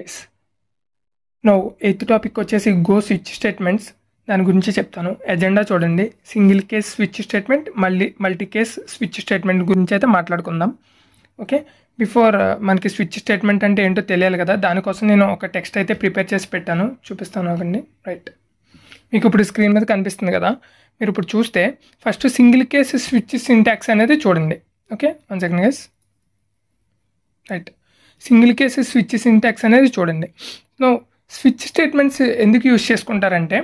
Yes no eighth topic వచ్చేసి go switch statements. దాని గురించి చెప్తాను. ఎజెండా చూడండి. Single case switch statement, multi case switch statement గురించి అయితే మాట్లాడుకుందాం. ఓకే, బిఫోర్ మనకి స్విచ్ స్టేట్మెంట్ అంటే ఏంటో తెలియాలి కదా. దానికోసం నేను ఒక టెక్స్ట్ అయితే ప్రిపేర్ చేసి పెట్టాను, చూపిస్తాను అవండి. రైట్, మీకు ఇప్పుడు స్క్రీన్ మీద కనిపిస్తుంది కదా. మీరు ఇప్పుడు చూస్తే first single case switch syntax అనేది చూడండి. Okay, 1 second guys. Right, single case switch syntax అనేది చూడండి. నో స్విచ్ స్టేట్మెంట్స్ ఎందుకు యూజ్ చేసుకుంటారంటే,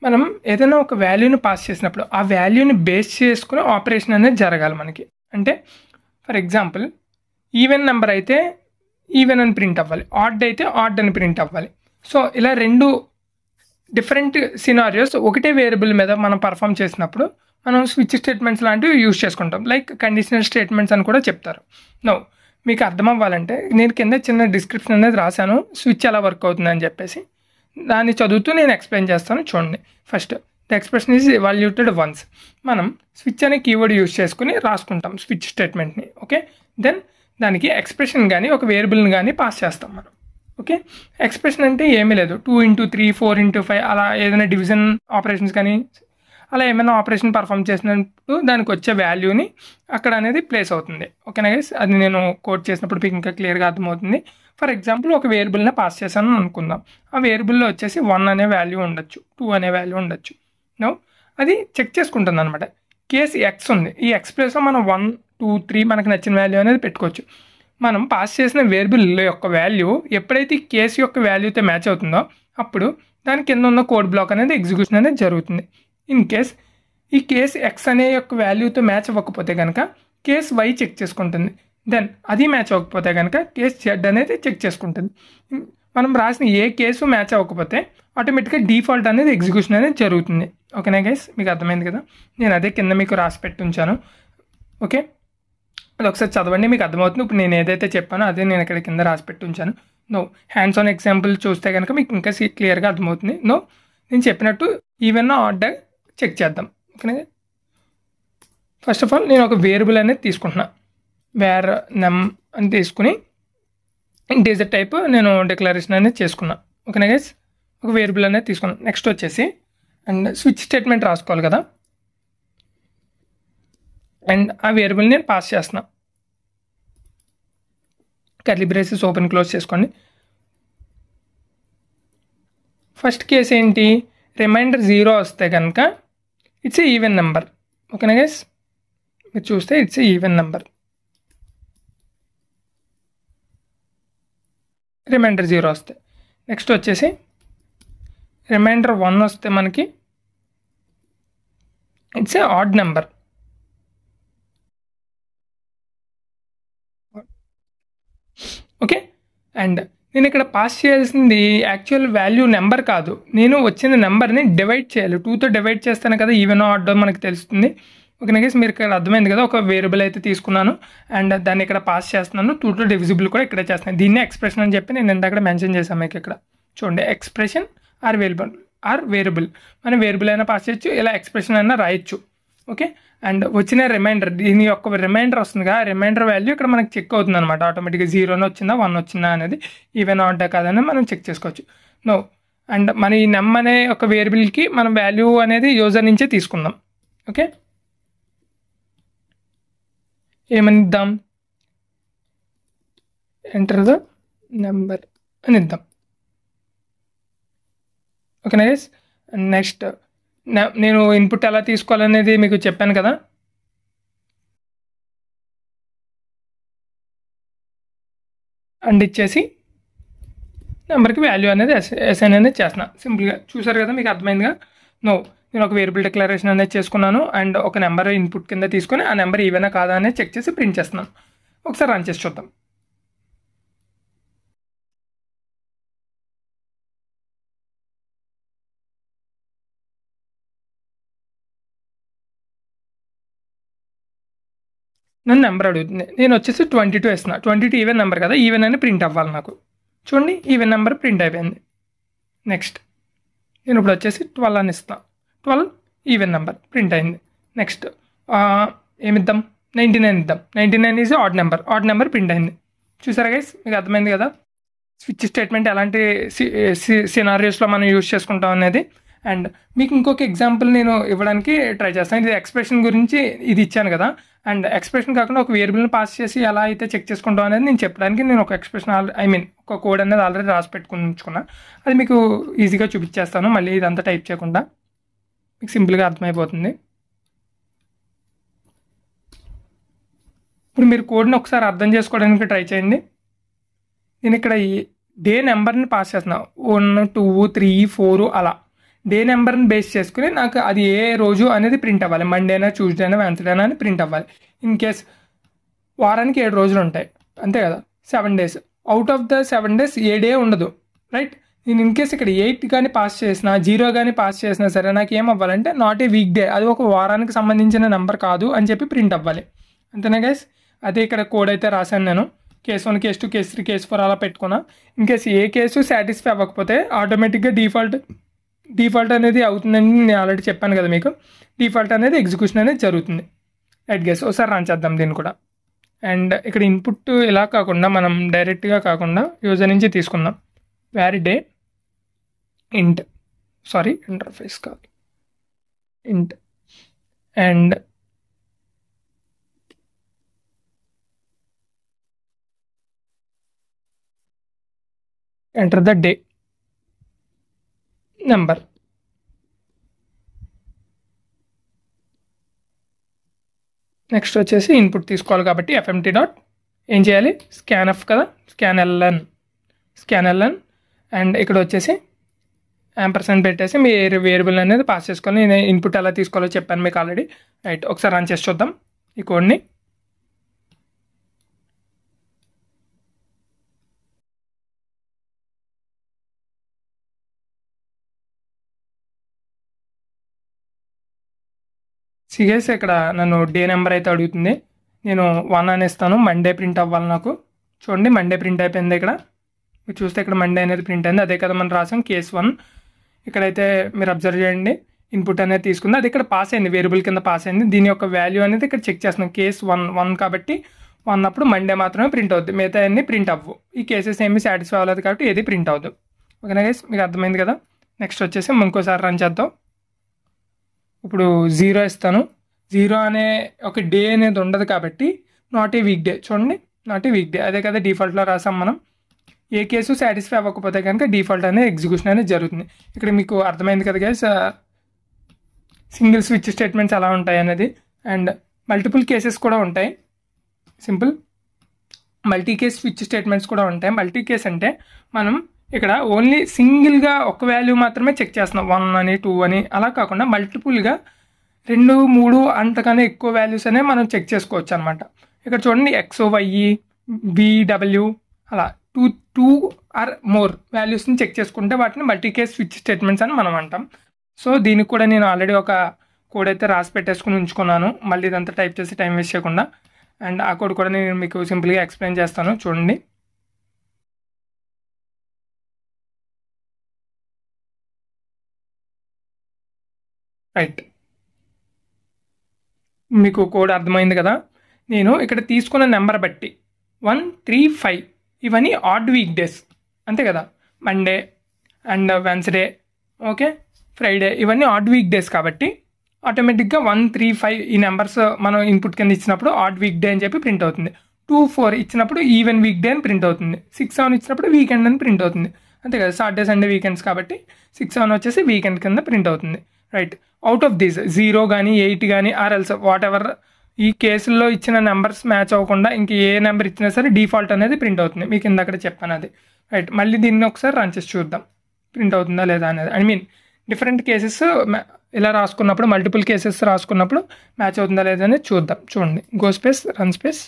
మనం ఏదైనా ఒక వాల్యూని పాస్ చేసినప్పుడు ఆ వాల్యూని బేస్ చేసుకుని ఆపరేషన్ అనేది జరగాలి మనకి. అంటే ఫర్ ఎగ్జాంపుల్ ఈవెన్ నెంబర్ అయితే ఈవెన్ అని ప్రింట్ అవ్వాలి, ఆడ్ అయితే ఆడ్ అని ప్రింట్ అవ్వాలి. సో ఇలా రెండు డిఫరెంట్ సినారియోస్ ఒకటే వేరియబుల్ మీద మనం పర్ఫామ్ చేసినప్పుడు మనం స్విచ్ స్టేట్మెంట్స్ లాంటివి యూజ్ చేసుకుంటాం. లైక్ కండిషనల్ స్టేట్మెంట్స్ అని కూడా చెప్తారు. నో మీకు అర్థం అవ్వాలంటే నేను కింద చిన్న డిస్క్రిప్షన్ అనేది రాశాను, స్విచ్ ఎలా వర్క్ అవుతుందని చెప్పేసి. దాన్ని చదువుతూ నేను ఎక్స్ప్లెయిన్ చేస్తాను. చూడండి. First the expression is evaluated once. మనం స్విచ్ అనే కీవర్డ్ యూజ్ చేసుకుని రాసుకుంటాం స్విచ్ స్టేట్మెంట్ని. ఓకే, దెన్ దానికి ఎక్స్ప్రెషన్ కానీ ఒక వేరియబుల్ని కానీ పాస్ చేస్తాం మనం. ఓకే, ఎక్స్ప్రెషన్ అంటే ఏమీ లేదు, 2 into 3, 4 into 5 అలా ఏదైనా డివిజన్ ఆపరేషన్స్ కానీ అలా ఏమైనా ఆపరేషన్ పర్ఫామ్ చేసినప్పుడు దానికి వచ్చే వాల్యూని అక్కడ అనేది ప్లేస్ అవుతుంది. ఓకేనా గైస్, అది నేను కోడ్ చేసినప్పుడు మీకు ఇంకా క్లియర్గా అర్థమవుతుంది. ఫర్ ఎగ్జాంపుల్ ఒక వేరియబుల్ని పాస్ చేశాను అనుకుందాం. ఆ వేరియబుల్లో వచ్చేసి 1 అనే వాల్యూ ఉండొచ్చు, 2 అనే వాల్యూ ఉండొచ్చు. నో అది చెక్ చేసుకుంటుంది అనమాట. కేస్ ఎక్స్ ఉంది, ఈ ఎక్స్ ప్లేస్లో మనం 1, 2, 3 మనకు నచ్చిన వాల్యూ అనేది పెట్టుకోవచ్చు. మనం పాస్ చేసిన వేరియబుల్ యొక్క వాల్యూ ఎప్పుడైతే ఈ కేసు యొక్క వాల్యూతో మ్యాచ్ అవుతుందో అప్పుడు దాని కింద ఉన్న కోడ్ బ్లాక్ అనేది ఎగ్జిక్యూషన్ అనేది జరుగుతుంది. ఇన్ కేస్ ఈ కేస్ ఎక్స్ అనే యొక్క వాల్యూతో మ్యాచ్ అవ్వకపోతే కనుక కేస్ వై చెక్ చేసుకుంటుంది. దెన్ అది మ్యాచ్ అవ్వకపోతే కనుక కేస్ జెడ్ అనేది చెక్ చేసుకుంటుంది. మనం రాసిన ఏ కేసు మ్యాచ్ అవ్వకపోతే ఆటోమేటిక్గా డిఫాల్ట్ అనేది ఎగ్జిక్యూషన్ అనేది జరుగుతుంది. ఓకేనా గైస్, మీకు అర్థమైంది కదా. నేను అదే కింద మీకు రాసి పెట్టి ఉంచాను. ఓకే, అది ఒకసారి చదవండి, మీకు అర్థమవుతుంది. ఇప్పుడు నేను ఏదైతే చెప్పానో అదే నేను ఇక్కడ కింద రాసి పెట్టి ఉంచాను. నో హ్యాండ్స్ ఆన్ ఎగ్జాంపుల్ చూస్తే కనుక మీకు ఇంకా క్లియర్గా అర్థమవుతుంది. నో నేను చెప్పినట్టు ఈవెన్ ఆడ్ చెక్ చేద్దాం. ఓకేనా, ఫస్ట్ ఆఫ్ ఆల్ నేను ఒక వేరియబుల్ అనేది తీసుకుంటున్నా, వేర్ నెమ్ అని తీసుకుని ఇంటీజర్ టైప్ నేను డిక్లరేషన్ అనేది చేసుకున్నా. ఓకేనా గైస్, ఒక వేరియబుల్ అనేది తీసుకున్నాను. నెక్స్ట్ వచ్చేసి అండ్ స్విచ్ స్టేట్మెంట్ రాసుకోవాలి కదా, అండ్ ఆ వేరియబుల్ని నేను పాస్ చేస్తున్నా. కర్లీ బ్రేసెస్ ఓపెన్ క్లోజ్ చేసుకోండి. ఫస్ట్ కేసు ఏంటి, రిమైండర్ 0 వస్తే కనుక ఇట్స్ ఏ ఈవెన్ నెంబర్. ఓకేనా గైస్, మీరు చూస్తే it's a even number. Remainder 0 వస్తే నెక్స్ట్ వచ్చేసి రిమైండర్ 1 వస్తే మనకి it's a odd number. Okay, and నేను ఇక్కడ పాస్ చేయాల్సింది యాక్చువల్ వాల్యూ నెంబర్ కాదు, నేను వచ్చిన నెంబర్ని డివైడ్ చేయాలి. 2తో డివైడ్ చేస్తాను కదా ఈవెన్ ఆడ్ మనకు తెలుస్తుంది. ఓకేనా గైస్, మీరు ఇక్కడ అర్థమైంది కదా. ఒక వేరియబుల్ అయితే తీసుకున్నాను అండ్ దాన్ని ఇక్కడ పాస్ చేస్తున్నాను, 2తో డివిజిబుల్ కూడా ఇక్కడే చేస్తున్నాను. దీన్నే ఎక్స్ప్రెషన్ అని చెప్పి నేను ఇందాక మెన్షన్ చేశాను మీకు. ఇక్కడ చూడండి, ఎక్స్ప్రెషన్ ఆర్ వేరియబుల్ మనం వేరియబుల్ అయినా పాస్ చేయొచ్చు, ఇలా ఎక్స్ప్రెషన్ అయినా రాయొచ్చు. ఓకే, అండ్ వచ్చిన రిమైండర్, దీని యొక్క రిమైండర్ వస్తుంది కదా, రిమైండర్ వాల్యూ ఇక్కడ మనకి చెక్ అవుతుంది అనమాట. ఆటోమేటిక్గా 0 వచ్చిందా 1 వచ్చిందా అనేది, ఈవెన్ ఆడ్ కాదని మనం చెక్ చేసుకోవచ్చు. నో అండ్ మన ఈ నెమ్ అనే ఒక వేరియబుల్కి మనం వాల్యూ అనేది యూజర్ నుంచే తీసుకుందాం. ఓకే, ఏమని ఇద్దాం, ఎంటర్ ద నెంబర్ అని ఇద్దాం. ఓకేనా గైస్, నెక్స్ట్ నేను ఇన్పుట్ ఎలా తీసుకోవాలనేది మీకు చెప్పాను కదా. అండ్ ఇచ్చేసి నెంబర్కి వాల్యూ అనేది అసైన్ అనేది చేస్తున్నా. సింపుల్గా చూసారు కదా, మీకు అర్థమైందిగా. నో నేను ఒక వేరియబుల్ డిక్లరేషన్ అనేది చేసుకున్నాను అండ్ ఒక నెంబర్ ఇన్పుట్ కింద తీసుకొని ఆ నెంబర్ ఈవెనా కాదా అనేది చెక్ చేసి ప్రింట్ చేస్తున్నాను. ఒకసారి రన్ చేసి చూద్దాం. నన్ను నెంబర్ అడుగుతుంది, నేను వచ్చేసి 22 వేస్తున్నా. 22 ఈవెన్ నెంబర్ కదా, ఈవెన్ అని ప్రింట్ అవ్వాలి నాకు. చూడండి, ఈవెన్ నెంబర్ ప్రింట్ అయిపోయింది. నెక్స్ట్ నేను ఇప్పుడు వచ్చేసి 12 అని ఇస్తాను. 12 ఈవెన్ నెంబర్ ప్రింట్ అయింది. నెక్స్ట్ ఏమిద్దాం, 99 ఇద్దాం. 99 ఈజ్ ఆడ్ నెంబర్ ప్రింట్ అయింది. చూసారా గైస్, మీకు అర్థమైంది కదా. స్విచ్ స్టేట్మెంట్ ఎలాంటి సినారియోస్లో మనం యూజ్ చేసుకుంటాం అనేది. అండ్ మీకు ఇంకొక ఎగ్జాంపుల్ నేను ఇవ్వడానికి ట్రై చేస్తాను. ఇది ఎక్స్ప్రెషన్ గురించి ఇది ఇచ్చాను కదా, అండ్ ఎక్స్ప్రెషన్ కాకుండా ఒక వేరియబుల్ని పాస్ చేసి ఎలా అయితే చెక్ చేసుకుంటాం అనేది నేను చెప్పడానికి నేను ఒక ఎక్స్ప్రెషన్ ఒక కోడ్ అనేది ఆల్రెడీ రాసి పెట్టుకుని ఉంచుకున్నా. అది మీకు ఈజీగా చూపించేస్తాను, మళ్ళీ ఇదంతా టైప్ చేయకుండా మీకు సింపుల్గా అర్థమైపోతుంది. ఇప్పుడు మీరు కోడ్ని ఒకసారి అర్థం చేసుకోవడానికి ట్రై చేయండి. నేను ఇక్కడ ఈ డే నెంబర్ని పాస్ చేస్తున్నా, 1 2 3 4 అలా డే నెంబర్ని బేస్ చేసుకుని నాకు అది ఏ రోజు అనేది ప్రింట్ అవ్వాలి. మండేనా, ట్యూస్డేనా, వెన్స్డేనా అని ప్రింట్ అవ్వాలి. ఇన్ కేస్ వారానికి 7 రోజులు ఉంటాయి అంతే కదా, 7 days. Out of the 7 days A day ఉండదు, రైట్. నేను ఇన్ కేస్ ఇక్కడ 8 కానీ పాస్ చేసినా, 0 కానీ పాస్ చేసినా సరే నాకు ఏం అవ్వాలంటే నాట్ ఏ వీక్ డే, అది ఒక వారానికి సంబంధించిన నెంబర్ కాదు అని చెప్పి ప్రింట్ అవ్వాలి. అంతేనా గైస్? అదే ఇక్కడ కోడ్ అయితే రాశాను నేను. కేస్ 1, కేస్ 2, కేస్ 3, కేస్ 4 అలా పెట్టుకున్నా. In case A case satisfy అవ్వకపోతే ఆటోమేటిక్గా డిఫాల్ట్ అనేది అవుతుందని నేను ఆల్రెడీ చెప్పాను కదా మీకు. డిఫాల్ట్ అనేది ఎగ్జిక్యూషన్ అనేది జరుగుతుంది, రైట్ గైస్. ఒకసారి రన్ చేద్దాం దీన్ని కూడా. అండ్ ఇక్కడ ఇన్పుట్ ఇలా కాకుండా మనం డైరెక్ట్గా కాకుండా యూజర్ నుంచి తీసుకుందాం. డే ఇంట్, సారీ ఇంటర్ఫేస్ కాదు, ఇంట్. And enter the day number. Next వచ్చేసి ఇన్పుట్ తీసుకోవాలి కాబట్టి ఎఫ్ఎంటీ డాట్ ఏం చేయాలి, స్కాన్ఎఫ్ కదా, స్కాన్ఎల్ఎన్. అండ్ ఇక్కడ వచ్చేసి యాంపర్సెంట్ పెట్టేసి మీ వేరియబుల్ అనేది పాస్ చేసుకోవాలి. నేను ఇన్పుట్ ఎలా తీసుకోవాలో చెప్పాను మీకు ఆల్రెడీ, రైట్. ఒకసారి రన్ చేసి చూద్దాం ఈ కోడ్ని. సిగేస్ ఇక్కడ నన్ను డే నెంబర్ అయితే అడుగుతుంది. నేను 1 అని ఇస్తాను. మండే ప్రింట్ అవ్వాలి నాకు. చూడండి మండే ప్రింట్ అయిపోయింది. ఇక్కడ మీరు చూస్తే ఇక్కడ మండే అనేది ప్రింట్ అయింది. అదే కదా మనం రాసాం కేస్ 1. ఇక్కడైతే మీరు అబ్జర్వ్ చేయండి, ఇన్పుట్ అనేది తీసుకుంది, అది ఇక్కడ పాస్ అయింది, వేరియబుల్ కింద పాస్ అయింది. దీని యొక్క వాల్యూ అనేది ఇక్కడ చెక్ చేస్తున్నాం. కేస్ 1 కాబట్టి 1 అప్పుడు మండే మాత్రమే ప్రింట్ అవుతుంది, మిగతా అన్ని ప్రింట్ అవ్వు. ఈ కేసెస్ ఏమి సాటిస్ఫై అవ్వలేదు కాబట్టి ఏది ప్రింట్ అవ్వదు. ఓకేనా గైస్, మీకు అర్థమైంది కదా. నెక్స్ట్ వచ్చేసి ఇంకోసారి రన్ చేద్దాం. ఇప్పుడు 0 ఇస్తాను. 0 అనే ఒక డే అనేది ఉండదు కాబట్టి నాట్ ఏ వీక్ డే. చూడండి నాట్ ఏ వీక్ డే, అదే కదా డిఫాల్ట్లో రాసాం మనం. ఏ కేసు సాటిస్ఫై అవ్వకపోతే కనుక డిఫాల్ట్ అనేది ఎగ్జిక్యూషన్ అనేది జరుగుతుంది. ఇక్కడ మీకు అర్థమైంది కదా గైస్, సింగిల్ స్విచ్ స్టేట్మెంట్స్ ఎలా ఉంటాయి అనేది. అండ్ మల్టిపుల్ కేసెస్ కూడా ఉంటాయి, simple multi case switch statements కూడా ఉంటాయి. మల్టీ కేస్ అంటే మనం ఇక్కడ ఓన్లీ సింగిల్గా ఒక వాల్యూ మాత్రమే చెక్ చేస్తున్నాం, 1 అని 2 అని అలా కాకుండా మల్టిపుల్గా 2 3 అంతకన్నా ఎక్కువ వాల్యూస్ అనే మనం చెక్ చేసుకోవచ్చు అనమాట. ఇక్కడ చూడండి ఎక్స్ వై విడబ్ల్యూ అలా 2 ఆర్ మోర్ వాల్యూస్ని చెక్ చేసుకుంటే వాటిని మల్టీ కేస్ స్విచ్ స్టేట్మెంట్స్ అని మనం అంటాం. సో దీనికి కూడా నేను ఆల్రెడీ ఒక కోడ్ అయితే రాసి పెట్టేసుకుని ఉంచుకున్నాను, మళ్ళీ ఇదంతా టైప్ చేసి టైం వేస్ట్ చేయకుండా. అండ్ ఆ కోడ్ కూడా నేను మీకు సింపుల్గా ఎక్స్ప్లెయిన్ చేస్తాను, చూడండి. రైట్, మీకు కోడ్ అర్థమైంది కదా. నేను ఇక్కడ తీసుకున్న నెంబర్ బట్టి 1 3 5 ఇవన్నీ ఆడ్ వీక్ డేస్ అంతే కదా. Monday and Wednesday, okay, Friday ఇవన్నీ ఆడ్ వీక్ డేస్ కాబట్టి ఆటోమేటిక్గా 1 3 5 ఈ నెంబర్స్ మనం ఇన్పుట్ కింద ఇచ్చినప్పుడు ఆడ్ వీక్ డే అని చెప్పి ప్రింట్ అవుతుంది. 2 4 ఇచ్చినప్పుడు ఈవెన్ వీక్ డే అని ప్రింట్ అవుతుంది. 6 7 ఇచ్చినప్పుడు వీకెండ్ అని ప్రింట్ అవుతుంది అంతే కదా. సాటర్డే సండే వీకెండ్స్ కాబట్టి 6 7 వచ్చేసి వీకెండ్ కింద ప్రింట్ అవుతుంది, రైట్. అవుట్ ఆఫ్ దీస్ 0 కానీ 8 కానీ ఆర్ ఎల్స్ వాట్ ఎవర్ ఈ కేసుల్లో ఇచ్చిన నెంబర్స్ మ్యాచ్ అవ్వకుండా ఇంక ఏ నెంబర్ ఇచ్చినా సరే డిఫాల్ట్ అనేది ప్రింట్ అవుతుంది. మీకు ఇందాక చెప్పాను అది, రైట్. మళ్ళీ దీన్ని ఒకసారి రన్ చేసి చూద్దాం ప్రింట్ అవుతుందా లేదా అనేది. ఐ మీన్ డిఫరెంట్ కేసెస్ ఇలా రాసుకున్నప్పుడు, మల్టిపుల్ కేసెస్ రాసుకున్నప్పుడు మ్యాచ్ అవుతుందా లేదా అనేది చూద్దాం. చూడండి, go space run space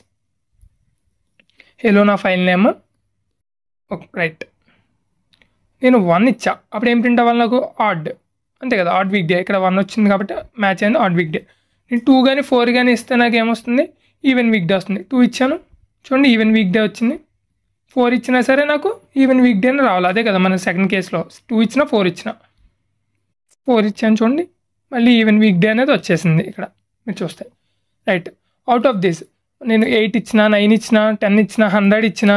hello నా ఫైల్ నేమ్, ఓకే, రైట్. నేను 1 ఇచ్చా, అప్పుడు ఏం ప్రింట్ అవ్వాలి నాకు, ఆడ్ అంతే కదా, ఆడ్ వీక్ డే. ఇక్కడ 1 వచ్చింది కాబట్టి మ్యాచ్ అయింది, ఆడ్ వీక్ డే. నేను 2 కానీ 4 కానీ ఇస్తే నాకు ఏమొస్తుంది, ఈవెన్ వీక్ డే వస్తుంది. 2 ఇచ్చాను చూడండి, ఈవెన్ వీక్ డే వచ్చింది. 4 ఇచ్చినా సరే నాకు ఈవెన్ వీక్ డే అని రావాలి, అదే కదా మన సెకండ్ కేసులో. 2 ఇచ్చినా 4 ఇచ్చినా, 4 ఇచ్చాను చూడండి, మళ్ళీ ఈవెన్ వీక్ డే అనేది వచ్చేసింది ఇక్కడ మీరు చూస్తే, రైట్. అవుట్ ఆఫ్ దిస్ నేను 8 ఇచ్చినా, 9 ఇచ్చినా, 10 ఇచ్చినా, 100 ఇచ్చినా,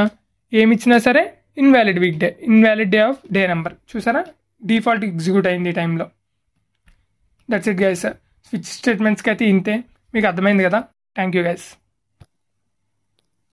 ఏమి ఇచ్చినా సరే invalid day of day number. చూసారా, డిఫాల్ట్ ఎగ్జిక్యూట్ అయింది ఈ టైంలో. That's it guys. స్విచ్ స్టేట్మెంట్స్కి అయితే ఇంతే. మీకు అర్థమైంది కదా. Thank you guys.